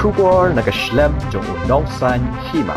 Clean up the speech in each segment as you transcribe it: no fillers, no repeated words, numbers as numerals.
Shubor nakaslem jong unongsan hima.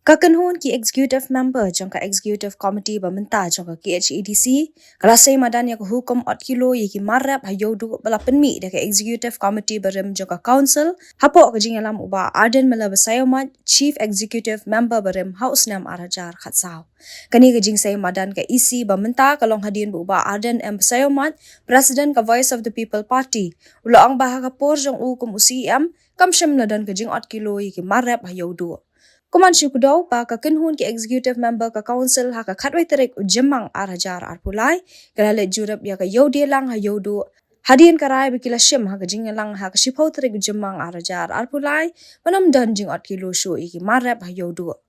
Kakanhun ki executive member jong ka executive committee bamenta jong ka KHEDC kalasay madan yak hukum 8 kilo yiki marap hayodu bala penmi da ka executive committee barem jong ka council hapo ka jingalam uba Arden Malabasayomat chief executive member barem house nam arajar khatsaw kani ka jingsay madan ka EC bamenta kalong hadin uba Arden M Basayomat president ka Voice of the People Party ulo ang baha ka por jong hukum UCM kamsyam ladan ka jing 8 kilo yiki marap hayodu Kuman syukudaw pa kakenhun ki executive member ka council ha ka khatway tarik ujemang arajar arpulay kalale jurap ya ka yodi lang ha yodu hadin karay bikila shim ha ka jingalang ha ka shipaw tarik ujemang arajar arpulay manam danjing 8 kilo shu iki marap ha yodu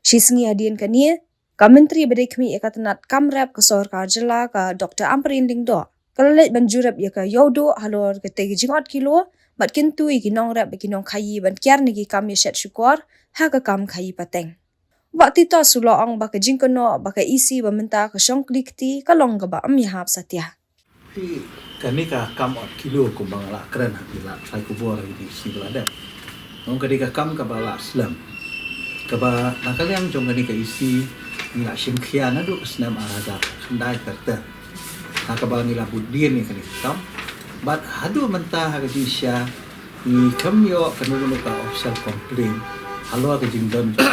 shisngi hadin kaniye ka menteri bedekmi ekatanat kamrap ka sarkar jila ka Dr. Amperin Lingdo kalale ban jurap ya ka yodu halor ka tegi jing 8 kilo bat kintu iki nong rap iki nong khayi ban kyar nigi kam yeshat syukor ha ka kam khayi pateng waktu to suloong baka jingkono baka isi bamenta ka syong klikti kalong ka ba amyahap satya ti kanika kam 8 kilo kumbang la keren hakila sai kubor di Singalada nong kadika kam ka bala slam ka ba nakaliang jong kanika isi nila simkhia na do snam araja khandai karta ka ba nila budien ni kanika kam but hadu menta ha kadisya ni kamyo kanulu ka official complaint halo ka jingdon ka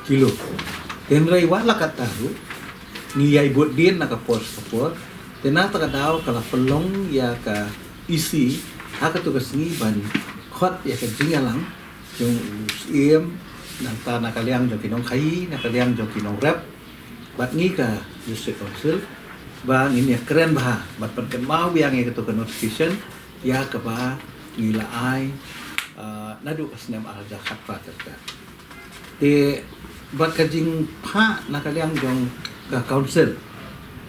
kilo tenrai wala kataru ni yai budien na ka por tenata ka daw kala pelong ya ka isi haka tu kasni ban khot ya ka jingalang yung iem nang ta nakaliang jong kinong khai nakaliang jong kinong rap bat ngi ka district council ba ini keren bah bat pen mau yang ya ka notification ya ka ba ngila ai nadu kasnem araja khat pa terta te bat ka jing pha nakaliang jong ka council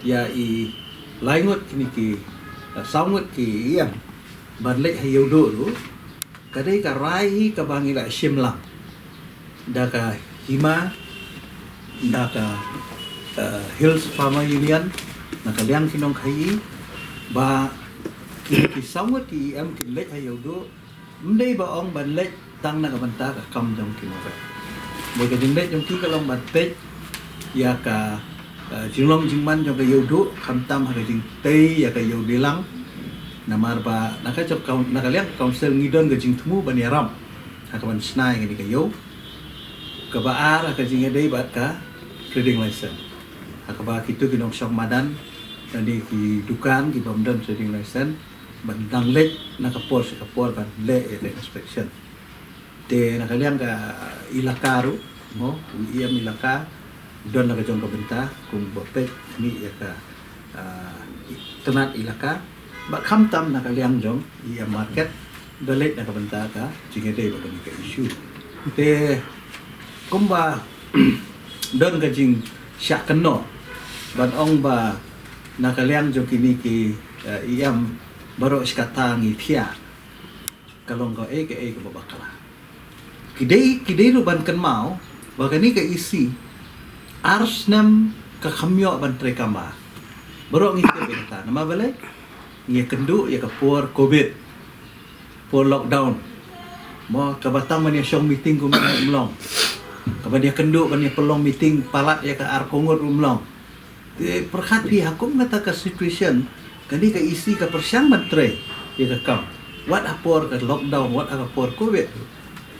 ya i laingot kini ki saungot ki yang banlek hayo do kadai ka rai ka bangila shimlang da ka hima da ka Hills Farmer Union nakaliang kinong khai ba ki saungot ki am ki lek hayo do mdei ba ong banlek tang na ka banta ka kam jong kinong ba de ka jing lek jong ki ka long ban pet ya ka jinglong jingman jong ka yodo khamtam ha jing tei ya ka yodilang namar ba nakajop kaun nakaliang council ngidon ga jing thumu ban yaram ha ka ban snai ngani ka yo ka ba ar ka jing dei bat ka trading license ha ka ba kitu kinong syong madan tadi ki dukan ki bamdan trading license ban dang lek nakapor sa kapor ban le inspection te nakaliang ka ilakaru mo iam ilaka don na kajong kabenta kung bopet ni ya ka tenat ilaka ba khamtam na kaliang jong iya market dalit na kabenta ka jingede ba ni ka issue te kumba don ka jing sya keno ban ong ba na kaliang jong kini ki iam baro skata ngi thia kalong ko ke babakala kidei ru ban kan mau ba kani ka isi arsnam ka khamyo ban trekama baro ngi ke beta nama bale ngi kendu ya ka por covid por lockdown mo ka batang man ya syong meeting ko mlong ka ban ya kendu ban ya pelong meeting palat ya ka ar kongot umlong te perkhat pi hakum mata ka situation kani ka isi ka persyang ban tre ya ka kam what apor ka lockdown what apor covid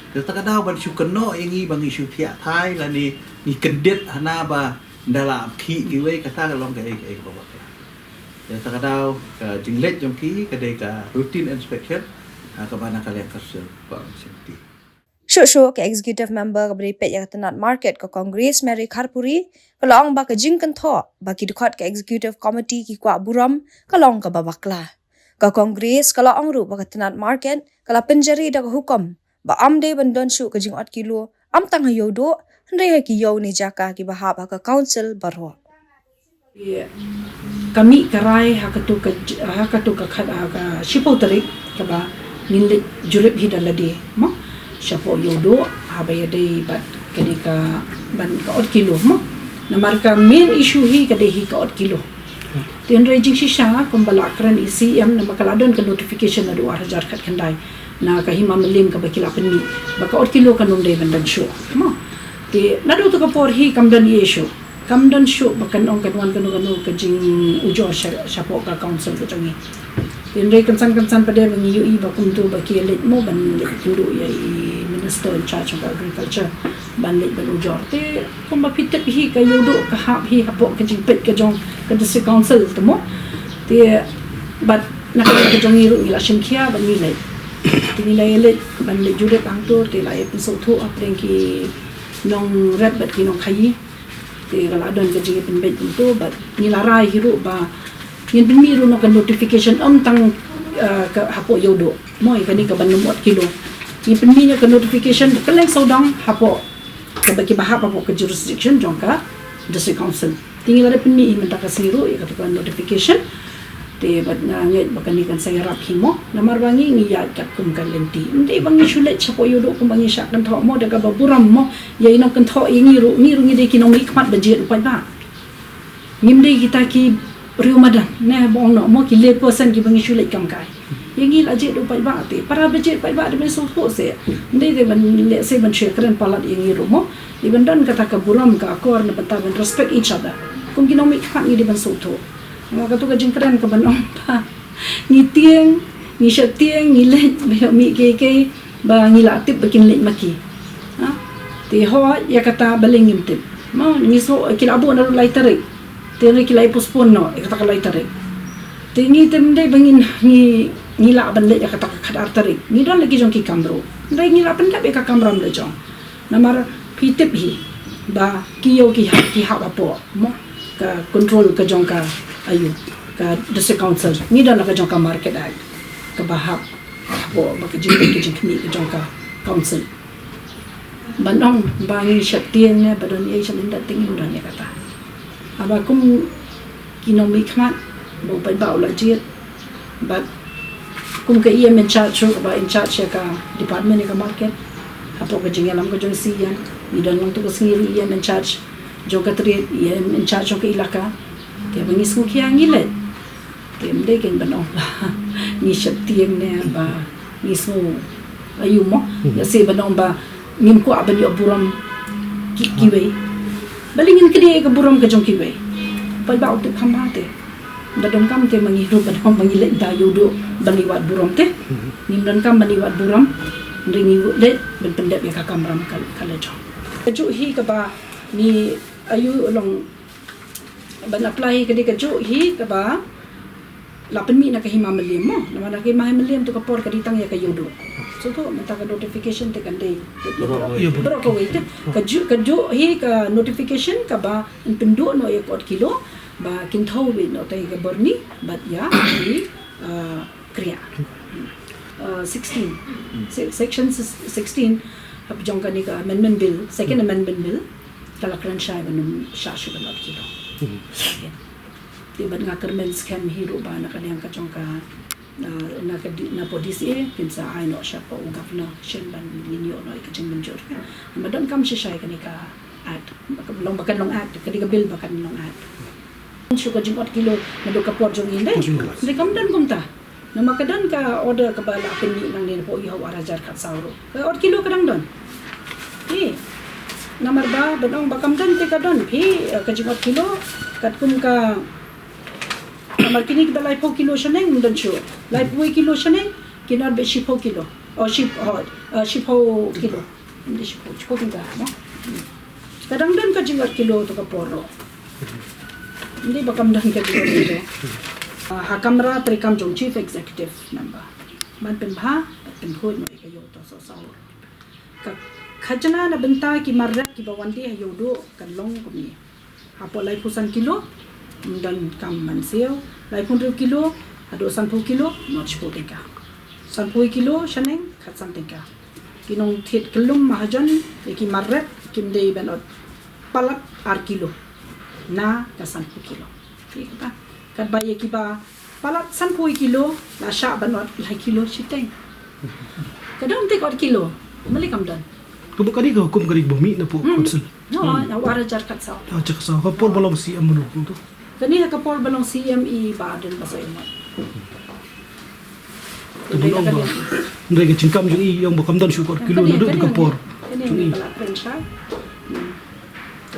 kita kadang ban syukeno ingi bang isu thia thai la ni kendet hana ba ndala khi giwe kata long ka ba ya kadang ka jinglet jong ki kadai ka routine inspection ka bana kalian kasel ba safety Shushu ke executive member ka beri pet ya tanat market ka Congress Mary Kharpuri kalong ba ka jingkan tho ba ki dukhat ka executive committee ki kwa buram kalong ka babakla ka Congress kalong ru ba ka tanat market kala penjari da ka hukum ba amde bandon shu ka jing 8 kilo am tang hayodo hendai ha ki yo ni jaka ki bahab ka council barho kami karai hakatu ka khada ka shipo tarik ka ba minle jurip hidalade mo shapo yodo habaya dei bat kadika ban ka 8 kilo mo namar ka main issue hi hi ka 8 kilo tin rejing shisha kumbala kran ECM na makaladon ka notification na 2000 khat khandai na kahima melim ka bakila penmi baka ot kilo kanum dei bandan show mo ti nadu to ka por hi kamdan ye show kamdan show bakan ong kanwan kanu ka jing ujo syapo ka council ka changi tin dei kansan pada bangi yu i bakum tu baki let mo ban kundu ya minister in charge of agriculture ban let ban ujo ti kum ba pitet hi ka yudo ka hap hi hapo ka jing pet ka jong ka district council tu mo ti but nak ka jong iru ila shimkhia ban ni let nilai elit ban le juret angtur te la episode thu apreng ki nong red bat ki nong khai te gala don ke jing pen bet tu bat nila rai hiru ba yin bin miru no kan notification tang ka hapo yodo moi kani ka ban nomot kilo yin pen mi ka notification keleng sodang hapo ka baki bahap hapo ke jurisdiction jongka district council tinggal ada pen mi minta ka siru ya ka notification te bat nganget bakani kan saya rap himo namar bangi ngiyat kat kum kan lenti ndi bangi shulet chapo yodo kum bangi syak kan tho mo daga baburam mo ya ino kan tho ngi ru ngi de ki no mi kmat bajet pa ba ngim de kita ki riumadan ne bong no mo ki le person ki bangi shulet kam kai yengi la jet pa ba te para bajet pa ba de so tho se ndi de ban le se ban shekran palat yengi ru mo iban dan kata ka buram ka akor na bataban respect each other kum ki no mi kmat ngi de ban so tho mga tu ka jingkran ka banong pa ni tieng ni sya tieng ni let mi ke ba ni la tip bakin let maki ha ti ho ya kata baling imtip ma ni so kilabo na lai tarik ti ni kilai postpone no kata ka lai tarik ti ni tem dai bangin ni la ban let ya kata ka khadar tarik ni don lagi jong ki kamro dai ni la pen ka be ka kamram le jong namar pitip hi ba kiyo ki ha apo mo ka control ka jong ka ayu ka district council ni dah nak jangka market act ke bahap bo bak jing ni ke jangka council bandong bangi syatian ne badan ye chamin da ting dan ya kata aba kum kinomi khmat bo pai ba la jit but kum ke ye men charge ba in charge ka department ka market apo ke jing alam ko jong sian ni dan lang tu ko sendiri ye men charge jangka trade ye in charge ka ilaka te bangi su kia ngilet te mde ken banong ni syatian ne ba ni su ayu mo ya se banong ba ngim ko aban yo buram kiwe balingin kedi ke buram ke jong kiwe pai ba ut khama te dadong kam te mangi ro banong mangi le da yudo bani wat buram te nim dan kam bani wat buram ringi le ben pendep ya ka kamram kala jong ju hi ka ba ni ayu long ban apply ke dia kejuk hi ke ba la penmi nak hima melim mo nama nak hima melim tu kapor ke ditang ya ke yodo so tu minta ke notification te kan dei bro ko wait kejuk hi ke notification ke ba penduk no ya kot kilo ba kin thau we no tai ke borni but ya hi kriya 16 section 16 ab jong ka ni ka amendment bill second amendment bill kalakran shay banum shashi banot kilo tiba nga kermen scam hero ba na kaniyang kachong ka na podis kinsa ay no siya po governor shen ban ninyo no ikaching manjur madon kam siya kanika at long bakan long at kanika bill bakan long at siya ka jing 8 kilo na do kapor jong inde hindi kam dan kumta na makadan ka order ka bala pinni nang din po ihaw arajar kat sauro ka 8 kilo kadang don Namar ba banong bakam dan te kadon phi kajingot kilo kat kum ka namar kini kita lai po kilo shaneng dan chu lai po kilo shaneng kinar be shipo kilo o shipo kilo hindi shipo kinta mo kadang dan kajingot kilo to ka poro hindi bakam dan kajingot kilo hakamra trikam jong chief executive member man pemha pemhoi mo ikayo to so khajana na benta ki marrat ki bawandi hayodo kan long kumi hapo lai pusan kilo dan kam manseo lai pun kilo ado 10 kilo not spotika 10 kilo shaneng khatsan tingka kinong thit kelum mahajan ki marrat kim dei banot palat ar kilo na ka 10 kilo ठीक है kat baye ki ba palat 10 kilo la sha banot lai kilo chiteng kadang te kot kilo mali kam dan Kamu kali kau hukum kali bumi na po konsul. No, awara jar kat sao. Cak sa kapor balong si amano tu. Kani kapor balong CME baden basa imo. Tabun ong ba. Ndai ke cingkam jung i yang bakam dan syukor kilo nadu di kapor. Ini pala French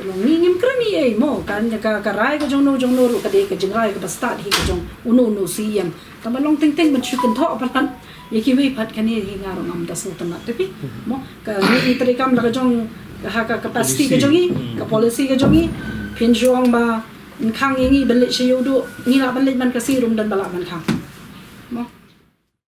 tolong ni ngim krani mo kan ka rai ka jong no ru ka de ka jing rai ka start hi ka jong unu si yam ka malong ting ting man chukin tho palan ye ki we phat kan hi ngaro ngam das no tanat tepi mo ka ni tari kam la ka jong ha ka capacity ka jong ka policy ka jong pin jong ba khang ngi belit shi yodo ni la belit man ka si rum dan bala man khang